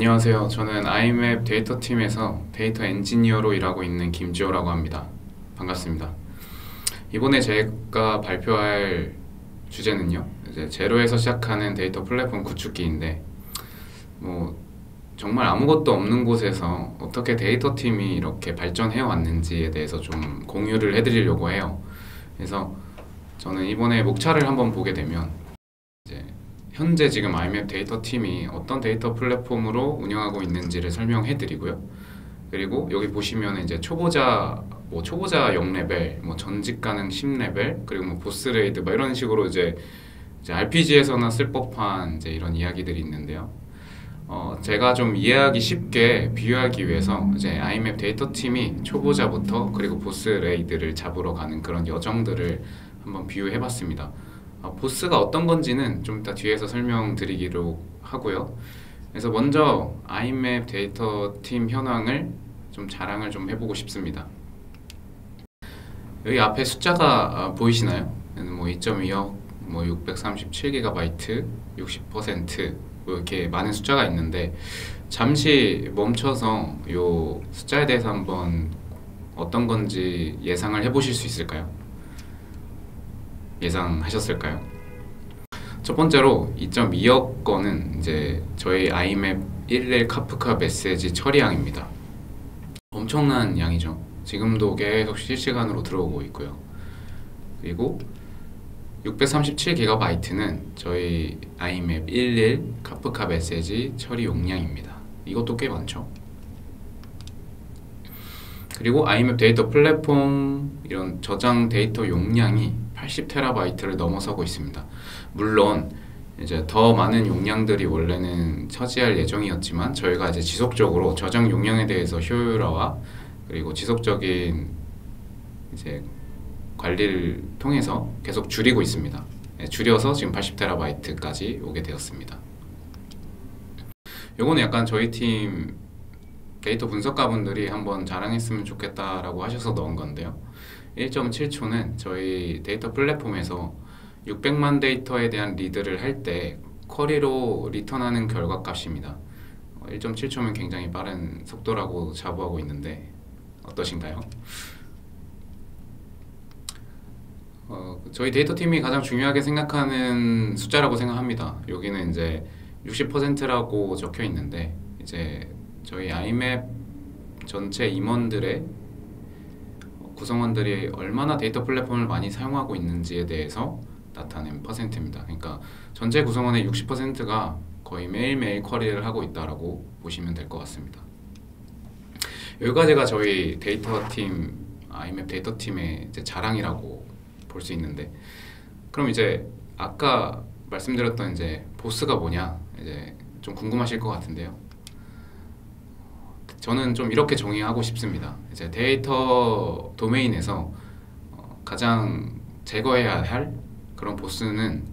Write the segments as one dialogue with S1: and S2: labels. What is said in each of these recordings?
S1: 안녕하세요. 저는 아이맵 데이터 팀에서 데이터 엔지니어로 일하고 있는 김지호라고 합니다. 반갑습니다. 이번에 제가 발표할 주제는요, 이제 제로에서 시작하는 데이터 플랫폼 구축기인데, 정말 아무것도 없는 곳에서 어떻게 데이터 팀이 이렇게 발전해 왔는지에 대해서 좀 공유를 해드리려고 해요. 그래서 저는 이번에 목차를 한번 보게 되면, 이제 현재 지금 아이맵 데이터 팀이 어떤 데이터 플랫폼으로 운영하고 있는지를 설명해 드리고요. 그리고 여기 보시면 이제 초보자 0레벨, 전직 가능 10레벨, 그리고 보스 레이드 이런 식으로 이제 RPG에서나 쓸 법한 이제 이런 이야기들이 있는데요. 제가 좀 이해하기 쉽게 비유하기 위해서 이제 아이맵 데이터 팀이 초보자부터 그리고 보스 레이드를 잡으러 가는 그런 여정들을 한번 비유해 봤습니다. 보스가 어떤 건지는 좀 이따 뒤에서 설명드리기로 하고요. 그래서 먼저 아이맵 데이터 팀 현황을 좀 자랑을 좀 해보고 싶습니다. 여기 앞에 숫자가 보이시나요? 2.2억, 637GB, 60% 이렇게 많은 숫자가 있는데, 잠시 멈춰서 이 숫자에 대해서 한번 어떤 건지 예상을 해보실 수 있을까요? 예상하셨을까요? 첫 번째로 2.2억 건은 이제 저희 아이맵 11 카프카 메시지 처리량입니다. 엄청난 양이죠. 지금도 계속 실시간으로 들어오고 있고요. 그리고 637GB는 저희 아이맵 11 카프카 메시지 처리 용량입니다. 이것도 꽤 많죠. 그리고 아이맵 데이터 플랫폼 이런 저장 데이터 용량이 80TB를 넘어서고 있습니다. 물론 이제 더 많은 용량들이 원래는 차지할 예정이었지만, 저희가 이제 지속적으로 저장 용량에 대해서 효율화와 그리고 지속적인 이제 관리를 통해서 계속 줄이고 있습니다. 줄여서 지금 80TB까지 오게 되었습니다. 요거는 약간 저희 팀 데이터 분석가분들이 한번 자랑했으면 좋겠다라고 하셔서 넣은 건데요. 1.7초는 저희 데이터 플랫폼에서 600만 데이터에 대한 리드를 할 때 쿼리로 리턴하는 결과 값입니다. 1.7초면 굉장히 빠른 속도라고 자부하고 있는데 어떠신가요? 저희 데이터 팀이 가장 중요하게 생각하는 숫자라고 생각합니다. 여기는 이제 60%라고 적혀 있는데, 이제 저희 아이맵 전체 임원들의 구성원들이 얼마나 데이터 플랫폼을 많이 사용하고 있는지에 대해서 나타낸 퍼센트입니다. 그러니까 전체 구성원의 60%가 거의 매일매일 쿼리를 하고 있다라고 보시면 될 것 같습니다. 여기까지가 저희 데이터 팀, 아이맵 데이터 팀의 이제 자랑이라고 볼 수 있는데, 그럼 이제 아까 말씀드렸던 이제 보스가 뭐냐, 이제 좀 궁금하실 것 같은데요. 저는 좀 이렇게 정의하고 싶습니다. 이제 데이터 도메인에서 가장 제거해야 할 그런 보스는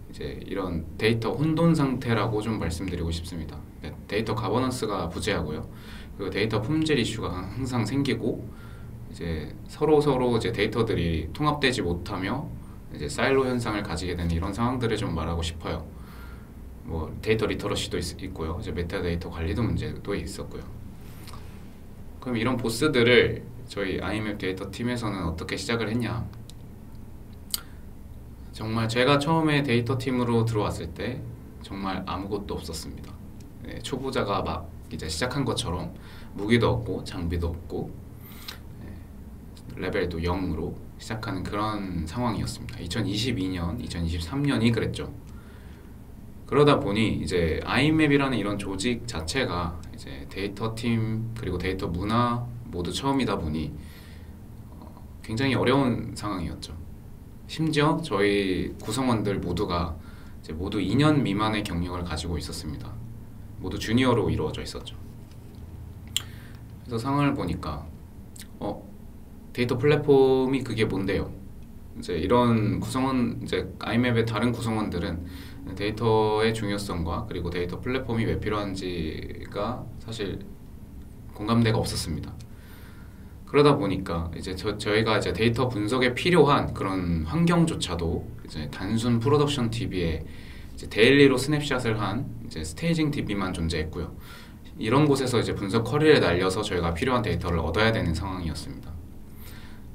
S1: 이제 이런 데이터 혼돈 상태라고 좀 말씀드리고 싶습니다. 데이터 가버넌스가 부재하고요. 그리고 데이터 품질 이슈가 항상 생기고, 이제 서로 이제 데이터들이 통합되지 못하며 이제 사일로 현상을 가지게 되는 이런 상황들을 좀 말하고 싶어요. 데이터 리터러시도 있고요. 이제 메타데이터 관리도 문제도 있었고요. 그럼 이런 보스들을 저희 아이맵 데이터 팀에서는 어떻게 시작을 했냐? 정말 제가 처음에 데이터 팀으로 들어왔을 때 정말 아무것도 없었습니다. 초보자가 막 이제 시작한 것처럼 무기도 없고 장비도 없고 레벨도 0으로 시작하는 그런 상황이었습니다. 2022년, 2023년이 그랬죠. 그러다 보니 이제 아이맵이라는 이런 조직 자체가 이제 데이터 팀 그리고 데이터 문화 모두 처음이다 보니 굉장히 어려운 상황이었죠. 심지어 저희 구성원들 모두가 이제 모두 2년 미만의 경력을 가지고 있었습니다. 모두 주니어로 이루어져 있었죠. 그래서 상황을 보니까 데이터 플랫폼이 그게 뭔데요? 이제 이런 이제 아이맵의 다른 구성원들은 데이터의 중요성과 그리고 데이터 플랫폼이 왜 필요한지가 사실 공감대가 없었습니다. 그러다 보니까 이제 저희가 이제 데이터 분석에 필요한 그런 환경조차도 이제 단순 프로덕션 DB에 이제 데일리로 스냅샷을 한 이제 스테이징 DB만 존재했고요. 이런 곳에서 이제 분석 쿼리를 날려서 저희가 필요한 데이터를 얻어야 되는 상황이었습니다.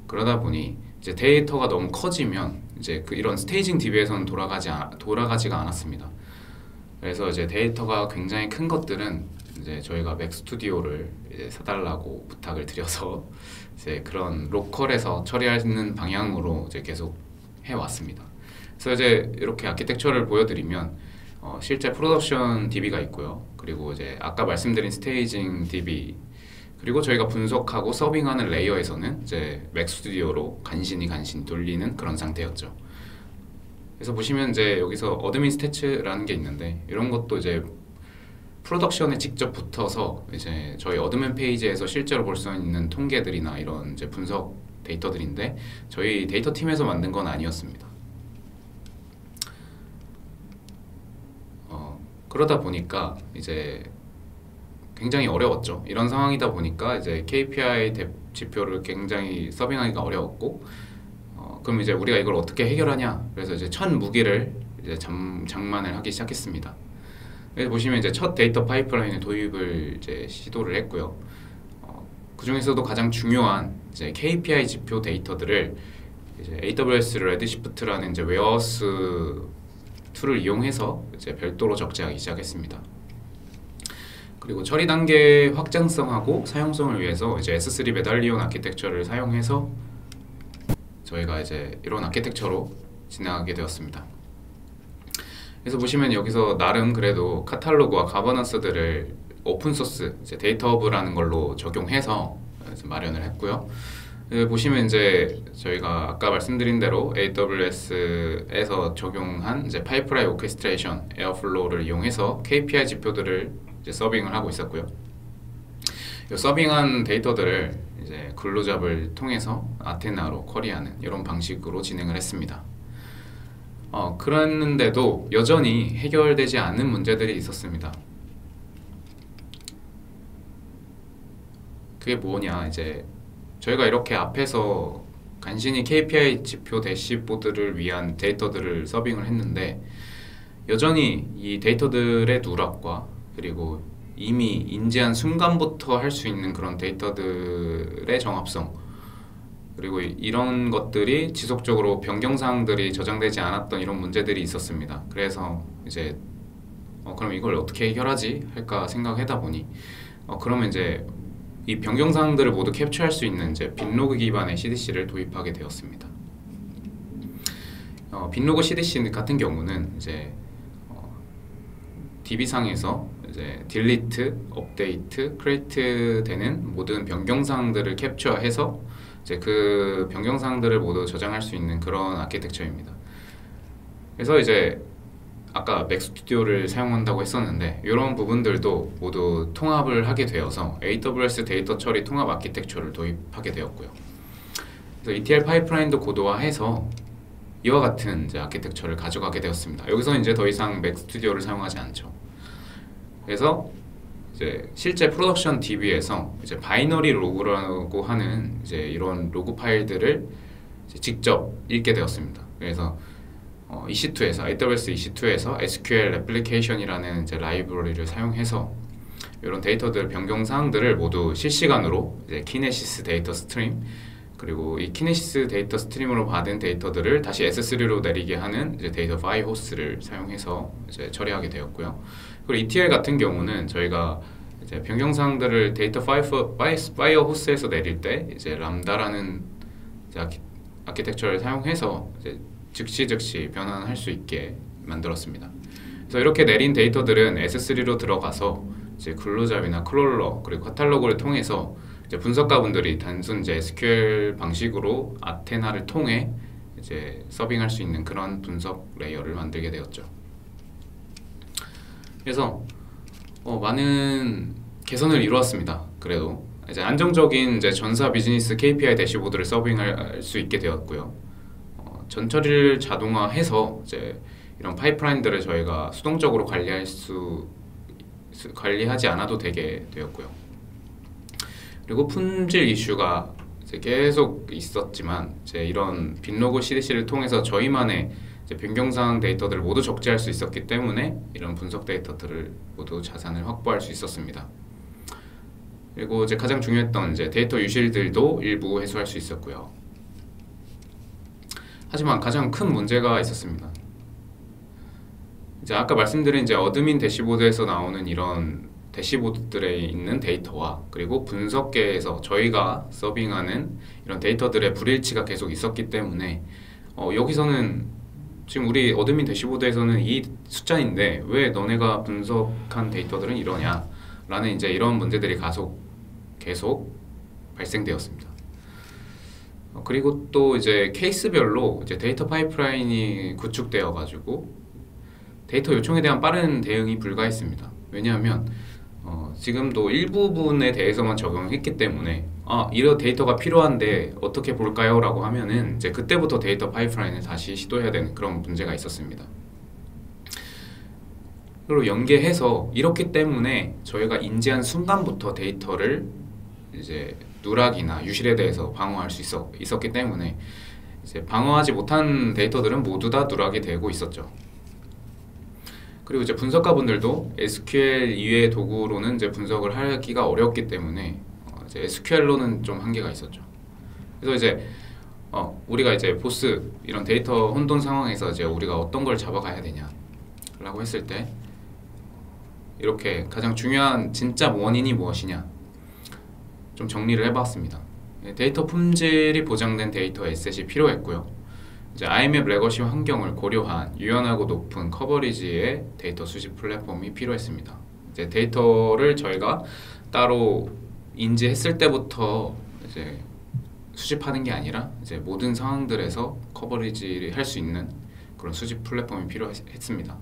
S1: 그러다 보니 이제 데이터가 너무 커지면 이제 이런 스테이징 DB에서는 돌아가지가 않았습니다. 그래서 이제 데이터가 굉장히 큰 것들은 이제 저희가 맥스튜디오를 이제 사달라고 부탁을 드려서 이제 그런 로컬에서 처리하는 방향으로 이제 계속 해왔습니다. 그래서 이제 이렇게 아키텍처를 보여드리면 실제 프로덕션 DB가 있고요. 그리고 이제 아까 말씀드린 스테이징 DB, 그리고 저희가 분석하고 서빙하는 레이어에서는 이제 맥스튜디오로 간신히 돌리는 그런 상태였죠. 그래서 보시면 이제 여기서 어드민 스태츠라는 게 있는데, 이런 것도 이제 프로덕션에 직접 붙어서 이제 저희 어드민 페이지에서 실제로 볼 수 있는 통계들이나 이런 이제 분석 데이터들인데, 저희 데이터 팀에서 만든 건 아니었습니다. 그러다 보니까 이제 굉장히 어려웠죠. 이런 상황이다 보니까 이제 KPI 지표를 굉장히 서빙하기가 어려웠고, 그럼 이제 우리가 이걸 어떻게 해결하냐? 그래서 이제 첫 무기를 이제 장만을 하기 시작했습니다. 그래서 보시면 이제 첫 데이터 파이프라인의 도입을 이제 시도를 했고요. 그 중에서도 가장 중요한 이제 KPI 지표 데이터들을 이제 AWS 레드시프트라는 이제 웨어하우스 툴을 이용해서 이제 별도로 적재하기 시작했습니다. 그리고 처리 단계 확장성하고 사용성을 위해서 이제 S3 메달리온 아키텍처를 사용해서 저희가 이제 이런 아키텍처로 진행하게 되었습니다. 그래서 보시면 여기서 나름 그래도 카탈로그와 가버넌스들을 오픈소스 데이터 허브라는 걸로 적용해서 마련을 했고요. 보시면 이제 저희가 아까 말씀드린 대로 AWS에서 적용한 이제 파이프라인 오케스트레이션 에어플로우를 이용해서 KPI 지표들을 이제 서빙을 하고 있었고요. 이 서빙한 데이터들을 이제 글루잡을 통해서 아테나로 쿼리하는 이런 방식으로 진행을 했습니다. 그랬는데도 여전히 해결되지 않는 문제들이 있었습니다. 그게 뭐냐, 이제 저희가 이렇게 앞에서 간신히 KPI 지표 대시보드를 위한 데이터들을 서빙을 했는데, 여전히 이 데이터들의 누락과 그리고 이미 인지한 순간부터 할 수 있는 그런 데이터들의 정합성, 그리고 이런 것들이 지속적으로 변경사항들이 저장되지 않았던 이런 문제들이 있었습니다. 그래서 이제 그럼 이걸 어떻게 해결하지? 할까 생각하다 보니 그러면 이제 이 변경사항들을 모두 캡처할 수 있는 이제 빈로그 기반의 CDC를 도입하게 되었습니다. 빈로그 CDC 같은 경우는 이제 DB상에서 이제 딜리트, 업데이트, 크리에이트 되는 모든 변경사항들을 캡처해서 이제 그 변경사항들을 모두 저장할 수 있는 그런 아키텍처입니다. 그래서 이제 아까 맥스튜디오를 사용한다고 했었는데, 이런 부분들도 모두 통합을 하게 되어서 AWS 데이터 처리 통합 아키텍처를 도입하게 되었고요. 그래서 ETL 파이프라인도 고도화해서 이와 같은 이제 아키텍처를 가져가게 되었습니다. 여기서 이제 더 이상 맥스튜디오를 사용하지 않죠. 그래서 이제 실제 프로덕션 DB에서 이제 바이너리 로그라고 하는 이제 이런 로그 파일들을 이제 직접 읽게 되었습니다. 그래서 EC2에서 AWS EC2에서 SQL 애플리케이션이라는 이제 라이브러리를 사용해서 이런 데이터들 변경 사항들을 모두 실시간으로 이제 키네시스 데이터 스트림, 그리고 이 키네시스 데이터 스트림으로 받은 데이터들을 다시 S3로 내리게 하는 이제 데이터 파일 호스를 사용해서 이제 처리하게 되었고요. 그리고 ETL 같은 경우는 저희가 이제 변경 사항들을 데이터 파일 호스에서 내릴 때 이제 람다라는 이제 아키텍처를 사용해서 이제 즉시 변환할 수 있게 만들었습니다. 그래서 이렇게 내린 데이터들은 S3로 들어가서 이제 글루잡이나 크롤러 그리고 카탈로그를 통해서 이제 분석가분들이 단순 이제 SQL 방식으로 아테나를 통해 이제 서빙할 수 있는 그런 분석 레이어를 만들게 되었죠. 그래서 많은 개선을 이루었습니다. 그래도 이제 안정적인 이제 전사 비즈니스 KPI 대시보드를 서빙할 수 있게 되었고요. 전처리를 자동화해서 이제 이런 파이프라인들을 저희가 수동적으로 관리하지 않아도 되게 되었고요. 그리고 품질 이슈가 이제 계속 있었지만 이제 이런 빈로그 CDC를 통해서 저희만의 이제 변경사항 데이터들을 모두 적재할 수 있었기 때문에 이런 분석 데이터들을 모두 자산을 확보할 수 있었습니다. 그리고 이제 가장 중요했던 이제 데이터 유실들도 일부 해소할 수 있었고요. 하지만 가장 큰 문제가 있었습니다. 이제 아까 말씀드린 이제 어드민 대시보드에서 나오는 이런 대시보드들에 있는 데이터와 그리고 분석계에서 저희가 서빙하는 이런 데이터들의 불일치가 계속 있었기 때문에 여기서는 지금 우리 어드민 대시보드에서는 이 숫자인데 왜 너네가 분석한 데이터들은 이러냐 라는 이제 이런 문제들이 계속 발생되었습니다. 그리고 또 이제 케이스별로 이제 데이터 파이프라인이 구축되어 가지고 데이터 요청에 대한 빠른 대응이 불가했습니다. 왜냐하면 지금도 일부분에 대해서만 적용했기 때문에 이런 데이터가 필요한데 어떻게 볼까요? 라고 하면은 이제 그때부터 데이터 파이프라인을 다시 시도해야 되는 그런 문제가 있었습니다. 그리고 연계해서 이렇기 때문에 저희가 인지한 순간부터 데이터를 이제 누락이나 유실에 대해서 방어할 수 있었기 때문에 이제 방어하지 못한 데이터들은 모두 다 누락이 되고 있었죠. 그리고 이제 분석가분들도 SQL 이외의 도구로는 이제 분석을 하기가 어렵기 때문에 이제 SQL로는 좀 한계가 있었죠. 그래서 이제 우리가 이제 보스 이런 데이터 혼돈 상황에서 이제 우리가 어떤 걸 잡아가야 되냐라고 했을 때 이렇게 가장 중요한 진짜 원인이 무엇이냐 좀 정리를 해봤습니다. 데이터 품질이 보장된 데이터 에셋이 필요했고요. 이제 IMAP 레거시 환경을 고려한 유연하고 높은 커버리지의 데이터 수집 플랫폼이 필요했습니다. 이제 데이터를 저희가 따로 인지했을 때부터 이제 수집하는 게 아니라 이제 모든 상황들에서 커버리지를 할 수 있는 그런 수집 플랫폼이 필요했습니다.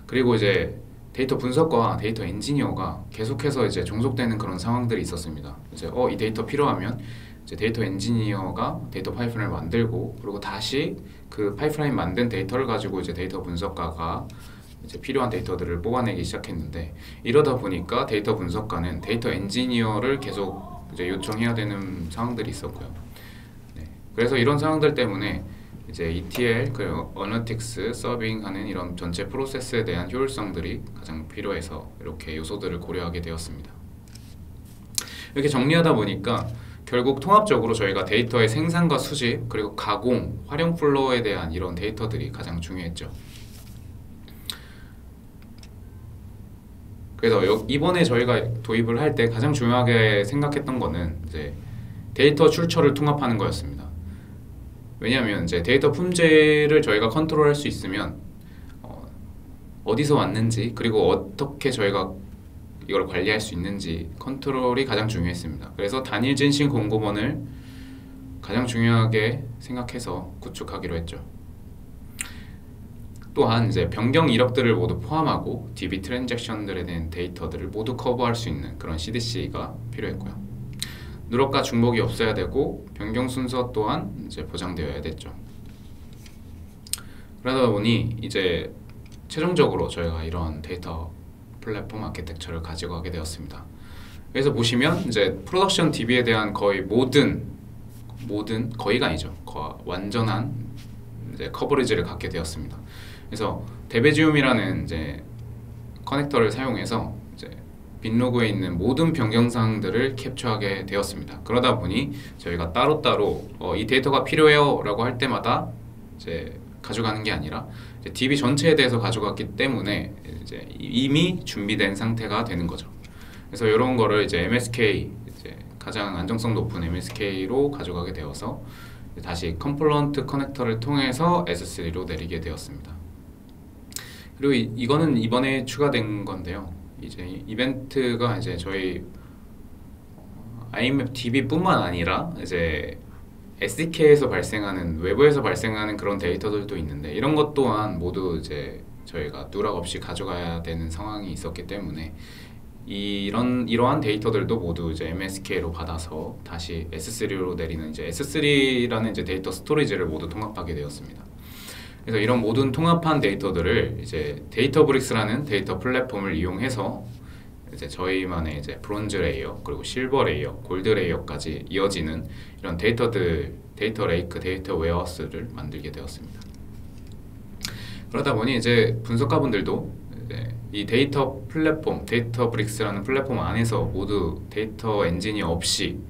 S1: 그리고 이제 데이터 분석과 데이터 엔지니어가 계속해서 이제 종속되는 그런 상황들이 있었습니다. 이제 이 데이터 필요하면 이제 데이터 엔지니어가 데이터 파이프라인을 만들고 그리고 다시 그 파이프라인 만든 데이터를 가지고 이제 데이터 분석가가 이제 필요한 데이터들을 뽑아내기 시작했는데 이러다 보니까 데이터 분석가는 데이터 엔지니어를 계속 이제 요청해야 되는 상황들이 있었고요. 네. 그래서 이런 상황들 때문에 이제 ETL 그리고 어널틱스 서빙하는 이런 전체 프로세스에 대한 효율성들이 가장 필요해서 이렇게 요소들을 고려하게 되었습니다. 이렇게 정리하다 보니까 결국 통합적으로 저희가 데이터의 생산과 수집 그리고 가공, 활용 플로어에 대한 이런 데이터들이 가장 중요했죠. 그래서 이번에 저희가 도입을 할 때 가장 중요하게 생각했던 거는 이제 데이터 출처를 통합하는 거였습니다. 왜냐하면 이제 데이터 품질을 저희가 컨트롤할 수 있으면 어디서 왔는지 그리고 어떻게 저희가 이걸 관리할 수 있는지 컨트롤이 가장 중요했습니다. 그래서 단일 진실 공고번을 가장 중요하게 생각해서 구축하기로 했죠. 또한 이제 변경 이력들을 모두 포함하고 DB 트랜잭션들에 대한 데이터들을 모두 커버할 수 있는 그런 CDC가 필요했고요. 누락과 중복이 없어야 되고 변경 순서 또한 이제 보장되어야 됐죠. 그러다 보니 이제 최종적으로 저희가 이런 데이터 플랫폼 아키텍처를 가지고 가게 되었습니다. 그래서 보시면 이제 프로덕션 DB에 대한 거의 모든 거의가 아니죠. 완전한 이제 커버리지를 갖게 되었습니다. 그래서 데베지움이라는 이제 커넥터를 사용해서 이제 빈로그에 있는 모든 변경 사항들을 캡처하게 되었습니다. 그러다 보니 저희가 따로따로 이 데이터가 필요해요라고 할 때마다 이제 가져가는 게 아니라 이제 DB 전체에 대해서 가져갔기 때문에 이제 이미 준비된 상태가 되는 거죠. 그래서 이런 거를 이제 MSK 이제 가장 안정성 높은 MSK로 가져가게 되어서 다시 컴플런트 커넥터를 통해서 S3로 내리게 되었습니다. 그리고 이거는 이번에 추가된 건데요. 이제 이벤트가 이제 저희 IMAP DB뿐만 아니라 이제 SDK에서 발생하는 외부에서 발생하는 그런 데이터들도 있는데 이런 것 또한 모두 이제 저희가 누락 없이 가져가야 되는 상황이 있었기 때문에 이러한 데이터들도 모두 이제 MSK로 받아서 다시 S3로 내리는 이제 S3라는 이제 데이터 스토리지를 모두 통합하게 되었습니다. 그래서 이런 모든 통합한 데이터들을 이제 데이터브릭스라는 데이터 플랫폼을 이용해서 이제 저희만의 이제 브론즈 레이어 그리고 실버 레이어, 골드 레이어까지 이어지는 이런 데이터 레이크, 데이터 웨어하우스를 만들게 되었습니다. 그러다 보니 이제 분석가분들도 이제 이 데이터 플랫폼, 데이터 브릭스라는 플랫폼 안에서 모두 데이터 엔지니 없이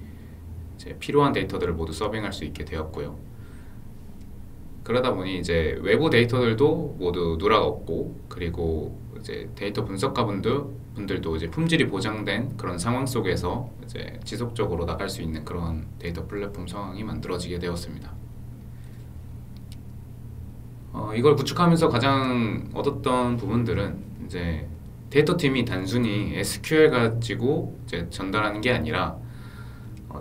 S1: 이제 필요한 데이터들을 모두 서빙할 수 있게 되었고요. 그러다 보니 이제 외부 데이터들도 모두 누락 없고, 그리고 이제 데이터 분석가분들도 이제 품질이 보장된 그런 상황 속에서 이제 지속적으로 나갈 수 있는 그런 데이터 플랫폼 상황이 만들어지게 되었습니다. 이걸 구축하면서 가장 얻었던 부분들은 이제 데이터 팀이 단순히 SQL 가지고 이제 전달하는 게 아니라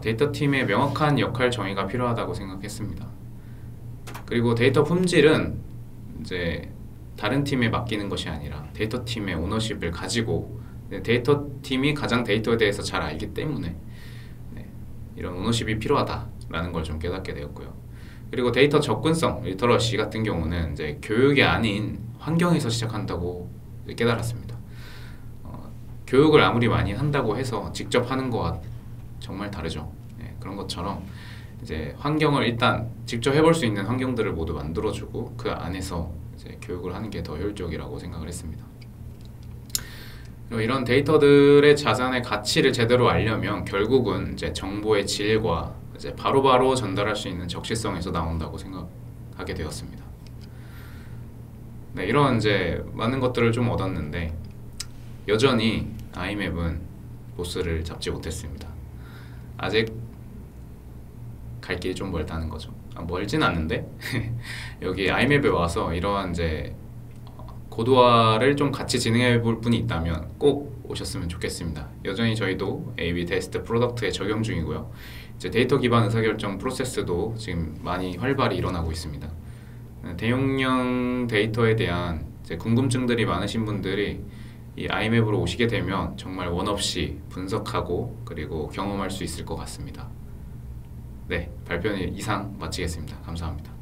S1: 데이터 팀의 명확한 역할 정의가 필요하다고 생각했습니다. 그리고 데이터 품질은 이제 다른 팀에 맡기는 것이 아니라 데이터 팀의 오너십을 가지고, 데이터 팀이 가장 데이터에 대해서 잘 알기 때문에 이런 오너십이 필요하다라는 걸 좀 깨닫게 되었고요. 그리고 데이터 접근성, 리터러시 같은 경우는 이제 교육이 아닌 환경에서 시작한다고 깨달았습니다. 교육을 아무리 많이 한다고 해서 직접 하는 거와 정말 다르죠. 그런 것처럼 이제 환경을 일단 직접 해볼 수 있는 환경들을 모두 만들어주고 그 안에서 이제 교육을 하는 게 더 효율적이라고 생각을 했습니다. 그리고 이런 데이터들의 자산의 가치를 제대로 알려면 결국은 이제 정보의 질과 이제 바로바로 전달할 수 있는 적시성에서 나온다고 생각하게 되었습니다. 네, 이런 이제 많은 것들을 좀 얻었는데 여전히 아이맵은 보스를 잡지 못했습니다. 아직 갈 길이 좀 멀다는 거죠. 멀진 않는데 여기 아이맵에 와서 이러한 이제 고도화를 좀 같이 진행해 볼 분이 있다면 꼭 오셨으면 좋겠습니다. 여전히 저희도 A/B 테스트 프로덕트에 적용 중이고요. 이제 데이터 기반 의사결정 프로세스도 지금 많이 활발히 일어나고 있습니다. 대용량 데이터에 대한 이제 궁금증들이 많으신 분들이 이 아이맵으로 오시게 되면 정말 원 없이 분석하고 그리고 경험할 수 있을 것 같습니다. 네, 발표는 이상 마치겠습니다. 감사합니다.